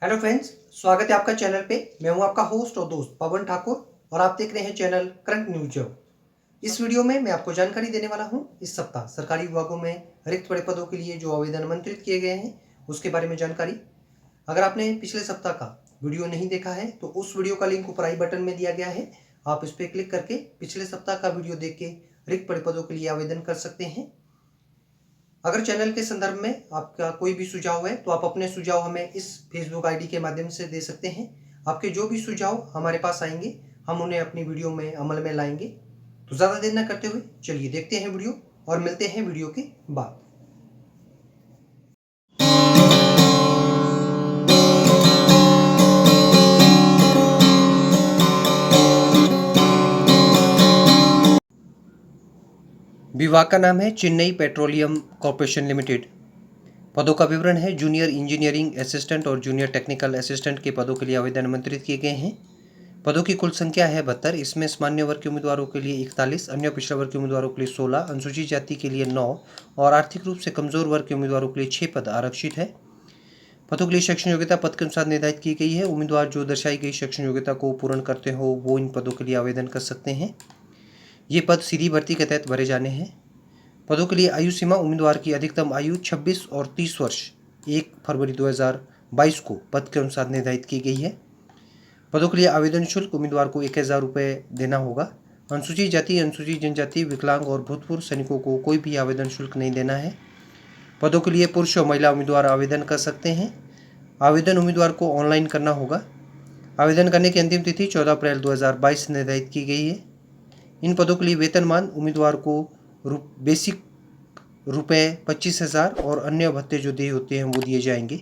Hello friends, स्वागत है आपका चैनल पे। मैं हूं आपका होस्ट और दोस्त पवन ठाकुर और आप देख रहे हैं चैनल करंट न्यूज जब। इस वीडियो में मैं आपको जानकारी देने वाला हूं इस सप्ताह सरकारी विभागों में रिक्त पड़े पदों के लिए जो आवेदन आमंत्रित किए गए हैं उसके बारे में जानकारी। अगर आपने पिछले सप्ताह का वीडियो नहीं देखा है तो उस वीडियो का लिंक ऊपर आई बटन में दिया गया है। आप इस पर क्लिक करके पिछले सप्ताह का वीडियो देख के रिक्त पड़े पदों के लिए आवेदन कर सकते हैं। अगर चैनल के संदर्भ में आपका कोई भी सुझाव है तो आप अपने सुझाव हमें इस फेसबुक आईडी के माध्यम से दे सकते हैं। आपके जो भी सुझाव हमारे पास आएंगे हम उन्हें अपनी वीडियो में अमल में लाएंगे। तो ज़्यादा देर न करते हुए चलिए देखते हैं वीडियो और मिलते हैं वीडियो के बाद। विभाग का नाम है चेन्नई पेट्रोलियम कॉरपोरेशन लिमिटेड। पदों का विवरण है जूनियर इंजीनियरिंग असिस्टेंट और जूनियर टेक्निकल असिस्टेंट के पदों के लिए आवेदन आमंत्रित किए गए हैं। पदों की कुल संख्या है 72। इसमें सामान्य वर्ग के उम्मीदवारों के लिए 41, अन्य पिछड़ा वर्ग के उम्मीदवारों के लिए 16, अनुसूचित जाति के लिए 9 और आर्थिक रूप से कमजोर वर्ग के उम्मीदवारों के लिए 6 पद आरक्षित है। पदों के लिए शैक्षणिक योग्यता पद के अनुसार निर्धारित की गई है। उम्मीदवार जो दर्शाई गई शैक्षणिक योग्यता को पूर्ण करते हो वो इन पदों के लिए आवेदन कर सकते हैं। ये पद सीधी भर्ती के तहत भरे जाने हैं। पदों के लिए आयु सीमा उम्मीदवार की अधिकतम आयु 26 और 30 वर्ष 1 फरवरी 2022 को पद के अनुसार निर्धारित की गई है। पदों के लिए आवेदन शुल्क उम्मीदवार को 1000 रुपये देना होगा। अनुसूचित जाति, अनुसूचित जनजाति, विकलांग और भूतपूर्व सैनिकों को कोई भी आवेदन शुल्क नहीं देना है। पदों के लिए पुरुष और महिला उम्मीदवार आवेदन कर सकते हैं। आवेदन उम्मीदवार को ऑनलाइन करना होगा। आवेदन करने की अंतिम तिथि 14 अप्रैल 2022 निर्धारित की गई है। इन पदों के लिए वेतनमान उम्मीदवार को बेसिक रुपये 25,000 और अन्य भत्ते जो दिए होते हैं वो दिए जाएंगे।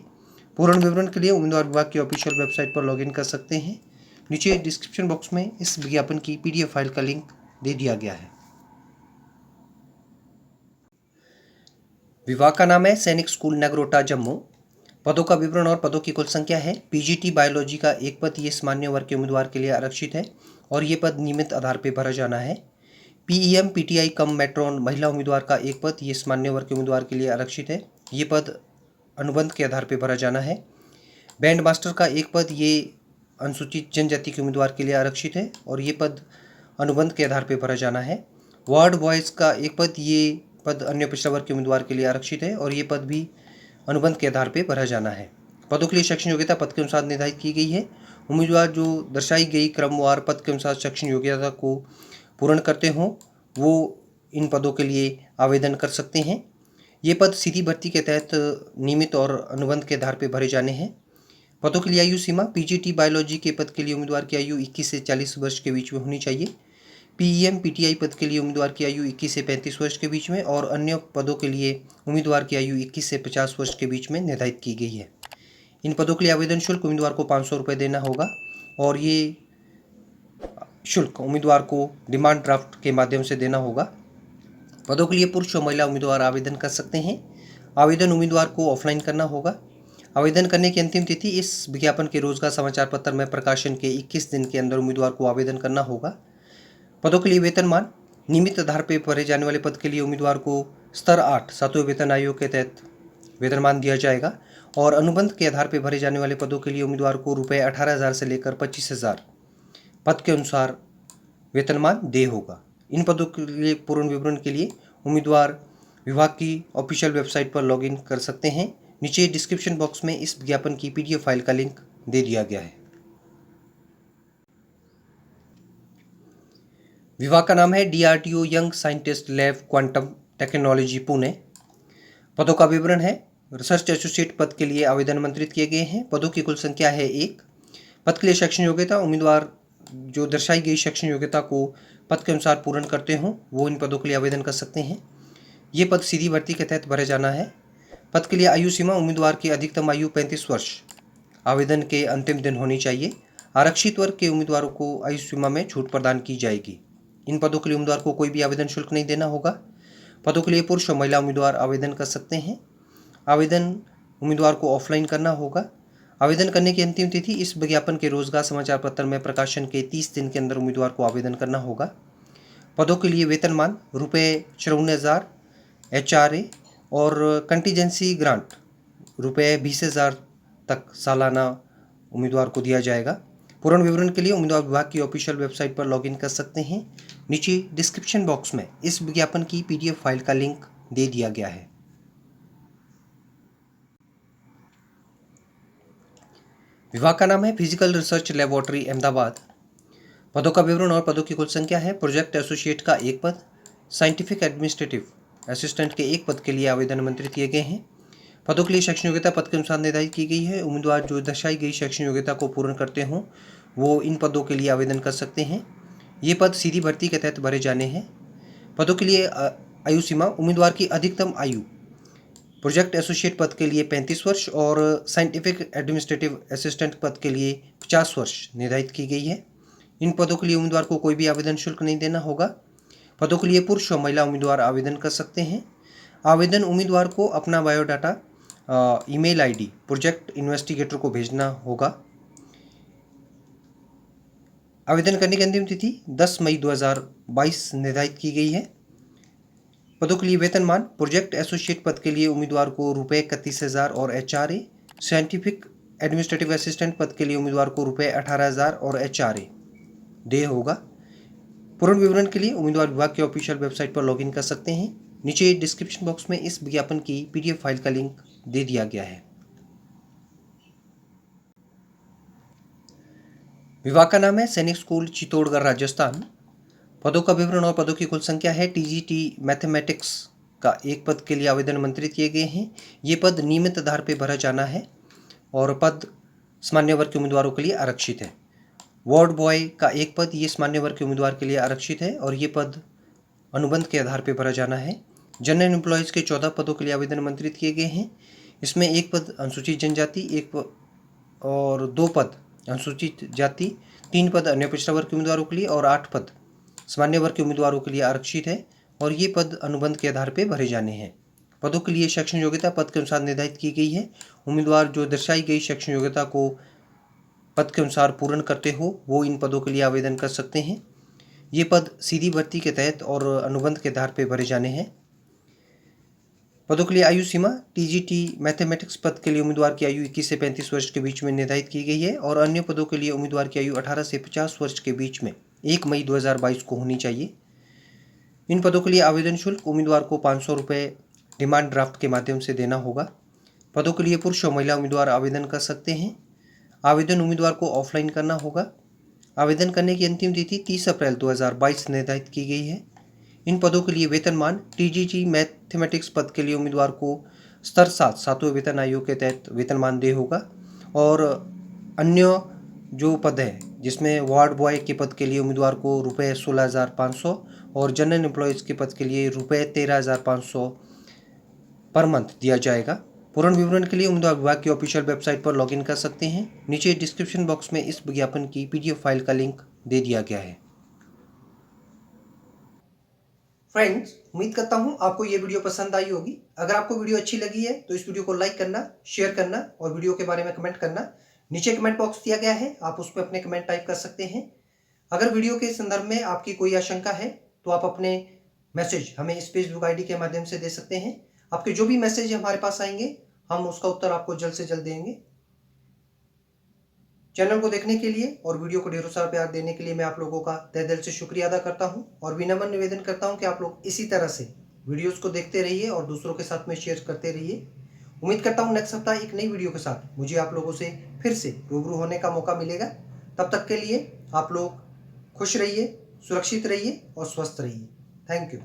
पूर्ण विवरण के लिए उम्मीदवार विभाग की ऑफिशियल वेबसाइट पर लॉगिन कर सकते हैं। नीचे डिस्क्रिप्शन बॉक्स में इस विज्ञापन की PDF फाइल का लिंक दे दिया गया है। विभाग का नाम है सैनिक स्कूल नगरोटा जम्मू। पदों का विवरण और पदों की कुल संख्या है PGT बायोलॉजी का एक पद, ये सामान्य वर्ग के उम्मीदवार के लिए आरक्षित है और ये पद नियमित आधार पर भरा जाना है। PEM PTI कम मेट्रॉन महिला उम्मीदवार का एक पद, ये सामान्य वर्ग के उम्मीदवार के लिए आरक्षित है। ये पद अनुबंध के आधार पर भरा जाना है। बैंड मास्टर का एक पद, ये अनुसूचित जनजाति के उम्मीदवार के लिए आरक्षित है और ये पद अनुबंध के आधार पर भरा जाना है। वार्ड बॉयज़ का एक पद, ये पद अन्य पिछड़ा वर्ग के उम्मीदवार के लिए आरक्षित है और ये पद भी अनुबंध के आधार पर भरा जाना है। पदों के लिए शैक्षणिक योग्यता पद के अनुसार निर्धारित की गई है। उम्मीदवार जो दर्शाई गई क्रमवार पद के अनुसार शैक्षणिक योग्यता को पूर्ण करते हों वो इन पदों के लिए आवेदन कर सकते हैं। ये पद सीधी भर्ती के तहत नियमित और अनुबंध के आधार पर भरे जाने हैं। पदों के लिए आयु सीमा PGT बायोलॉजी के पद के लिए उम्मीदवार की आयु 21 से 40 वर्ष के बीच में होनी चाहिए। PEM PTI पद के लिए उम्मीदवार की आयु 21 से 35 वर्ष के बीच में और अन्य पदों के लिए उम्मीदवार की आयु 21 से 50 वर्ष के बीच में निर्धारित की गई है। इन पदों के लिए आवेदन शुल्क उम्मीदवार को 500 रुपये देना होगा और ये शुल्क उम्मीदवार को डिमांड ड्राफ्ट के माध्यम से देना होगा। पदों के लिए पुरुष और महिला उम्मीदवार आवेदन कर सकते हैं। आवेदन उम्मीदवार को ऑफलाइन करना होगा। आवेदन करने की अंतिम तिथि इस विज्ञापन के रोजगार समाचार पत्र में प्रकाशन के 21 दिन के अंदर उम्मीदवार को आवेदन करना होगा। पदों के लिए वेतनमान नियमित आधार पर भरे जाने वाले पद के लिए उम्मीदवार को स्तर 8 सातवें वेतन आयोग के तहत वेतनमान दिया जाएगा और अनुबंध के आधार पर भरे जाने वाले पदों के लिए उम्मीदवार को रुपये 18,000 से लेकर 25,000 पद के अनुसार वेतनमान देय होगा। इन पदों के लिए पूर्ण विवरण के लिए उम्मीदवार विभाग की ऑफिशियल वेबसाइट पर लॉगिन कर सकते हैं। नीचे डिस्क्रिप्शन बॉक्स में इस विज्ञापन की PDF फाइल का लिंक दे दिया गया है। विभाग का नाम है DRDO young scientist lab quantum technology Pune. पदों का विवरण है रिसर्च एसोसिएट पद के लिए आवेदन आमंत्रित किए गए हैं। पदों की कुल संख्या है 1। पद के लिए शैक्षणिक योग्यता उम्मीदवार जो दर्शाई गई शैक्षणिक योग्यता को पद के अनुसार पूर्ण करते हों वो इन पदों के लिए आवेदन कर सकते हैं। ये पद सीधी भर्ती के तहत भरे जाना है। पद के लिए आयु सीमा उम्मीदवार की अधिकतम आयु 35 वर्ष आवेदन के अंतिम दिन होनी चाहिए। आरक्षित वर्ग के उम्मीदवारों को आयु सीमा में छूट प्रदान की जाएगी। इन पदों के लिए उम्मीदवार को कोई भी आवेदन शुल्क नहीं देना होगा। पदों के लिए पुरुष और महिला उम्मीदवार आवेदन कर सकते हैं। आवेदन उम्मीदवार को ऑफलाइन करना होगा। आवेदन करने की अंतिम तिथि इस विज्ञापन के रोजगार समाचार पत्र में प्रकाशन के 30 दिन के अंदर उम्मीदवार को आवेदन करना होगा। पदों के लिए वेतनमान रुपये 54,000 HRA और कंटीजेंसी ग्रांट रुपये 20,000 तक सालाना उम्मीदवार को दिया जाएगा। पूर्ण विवरण के लिए उम्मीदवार विभाग की ऑफिशियल वेबसाइट पर लॉगिन कर सकते हैं। नीचे डिस्क्रिप्शन बॉक्स में इस विज्ञापन की PDF फाइल का लिंक दे दिया गया है। विभाग का नाम है फिजिकल रिसर्च लेबोरेटरी अहमदाबाद। पदों का विवरण और पदों की कुल संख्या है। प्रोजेक्ट एसोसिएट का 1 पद, साइंटिफिक एडमिनिस्ट्रेटिव असिस्टेंट के 1 पद के लिए आवेदन आमंत्रित किए गए हैं। पदों के लिए शैक्षणिक योग्यता पद के अनुसार निर्धारित की गई है। उम्मीदवार जो दर्शाई गई शैक्षणिक योग्यता को पूर्ण करते हों वो इन पदों के लिए आवेदन कर सकते हैं। ये पद सीधी भर्ती के तहत भरे जाने हैं। पदों के लिए आयु सीमा, उम्मीदवार की अधिकतम आयु प्रोजेक्ट एसोसिएट पद के लिए 35 वर्ष और साइंटिफिक एडमिनिस्ट्रेटिव असिस्टेंट पद के लिए 50 वर्ष निर्धारित की गई है। इन पदों के लिए उम्मीदवार को कोई भी आवेदन शुल्क नहीं देना होगा। पदों के लिए पुरुष और महिला उम्मीदवार आवेदन कर सकते हैं। आवेदन उम्मीदवार को अपना biodata email ID project investigator को भेजना होगा। आवेदन करने की अंतिम तिथि 10 मई 2022 निर्धारित की गई है। पदों के लिए वेतनमान, प्रोजेक्ट एसोसिएट पद के लिए उम्मीदवार को रुपये 31,000 और HRA, साइंटिफिक एडमिनिस्ट्रेटिव असिस्टेंट पद के लिए उम्मीदवार को रुपये 18,000 और HRA देय होगा। पूर्ण विवरण के लिए उम्मीदवार विभाग की ऑफिशियल वेबसाइट पर लॉगिन कर सकते हैं। नीचे डिस्क्रिप्शन बॉक्स में इस विज्ञापन की PDF फाइल का लिंक दे दिया गया है। विभाग का नाम है सैनिक स्कूल, चित्तौड़गढ़, राजस्थान। पदों का विवरण और पदों की कुल संख्या है। TGT मैथमेटिक्स का 1 पद के लिए आवेदन आमंत्रित किए गए हैं। ये पद नियमित आधार पर भरा जाना है और पद सामान्य वर्ग के उम्मीदवारों के लिए आरक्षित है। वार्ड बॉय का 1 पद ये सामान्य वर्ग के उम्मीदवार के लिए आरक्षित है और ये पद अनुबंध के आधार पर भरा जाना है। जनरल एम्प्लॉयज़ के 14 पदों के लिए आवेदन आमंत्रित किए गए हैं। इसमें 1 पद अनुसूचित जनजाति, 1 और 2 पद अनुसूचित जाति, 3 पद अन्य पिछड़ा वर्ग के उम्मीदवारों के लिए और 8 पद सामान्य वर्ग के उम्मीदवारों के लिए आरक्षित है और ये पद अनुबंध के आधार पर भरे जाने हैं। पदों के लिए शैक्षणिक योग्यता पद के अनुसार निर्धारित की गई है। उम्मीदवार जो दर्शाई गई शैक्षणिक योग्यता को पद के अनुसार पूर्ण करते हो वो इन पदों के लिए आवेदन कर सकते हैं। ये पद सीधी भर्ती के तहत और अनुबंध के आधार पर भरे जाने हैं। पदों के लिए आयु सीमा, TGT मैथमेटिक्स पद के लिए उम्मीदवार की आयु 21 से 35 वर्ष के बीच में निर्धारित की गई है और अन्य पदों के लिए उम्मीदवार की आयु 18 से 50 वर्ष के बीच में 1 मई 2022 को होनी चाहिए। इन पदों के लिए आवेदन शुल्क उम्मीदवार को 500 रुपये डिमांड ड्राफ्ट के माध्यम से देना होगा। पदों के लिए पुरुष और महिला उम्मीदवार आवेदन कर सकते हैं। आवेदन उम्मीदवार को ऑफलाइन करना होगा। आवेदन करने की अंतिम तिथि 30 अप्रैल 2022 निर्धारित की गई है। इन पदों के लिए वेतनमान, TGT मैथमेटिक्स पद के लिए उम्मीदवार को स्तर 7 सातवें वेतन आयोग के तहत वेतनमान देय होगा और अन्य जो पद है जिसमें वार्ड बॉय के पद के लिए उम्मीदवार को रुपये 16,500 और जनरल एम्प्लॉयज़ के पद के लिए रुपये 13,500 पर मंथ दिया जाएगा। पूर्ण विवरण के लिए उम्मीदवार विभाग की ऑफिशियल वेबसाइट पर लॉगिन कर सकते हैं। नीचे डिस्क्रिप्शन बॉक्स में इस विज्ञापन की PDF फाइल का लिंक दे दिया गया है। फ्रेंड्स, उम्मीद करता हूं आपको ये वीडियो पसंद आई होगी। अगर आपको वीडियो अच्छी लगी है तो इस वीडियो को लाइक करना, शेयर करना और वीडियो के बारे में कमेंट करना। नीचे कमेंट बॉक्स दिया गया है, आप उस पर अपने कमेंट टाइप कर सकते हैं। अगर वीडियो के संदर्भ में आपकी कोई आशंका है तो आप अपने मैसेज हमें इस फेसबुक ID के माध्यम से दे सकते हैं। आपके जो भी मैसेज हमारे पास आएंगे हम उसका उत्तर आपको जल्द से जल्द देंगे। चैनल को देखने के लिए और वीडियो को ढेरों सारा प्यार देने के लिए मैं आप लोगों का तहे दिल से शुक्रिया अदा करता हूं और विनम्र निवेदन करता हूं कि आप लोग इसी तरह से वीडियोस को देखते रहिए और दूसरों के साथ में शेयर करते रहिए। उम्मीद करता हूं नेक्स्ट सप्ताह एक नई वीडियो के साथ मुझे आप लोगों से फिर से रूबरू होने का मौका मिलेगा। तब तक के लिए आप लोग खुश रहिए, सुरक्षित रहिए और स्वस्थ रहिए। Thank you.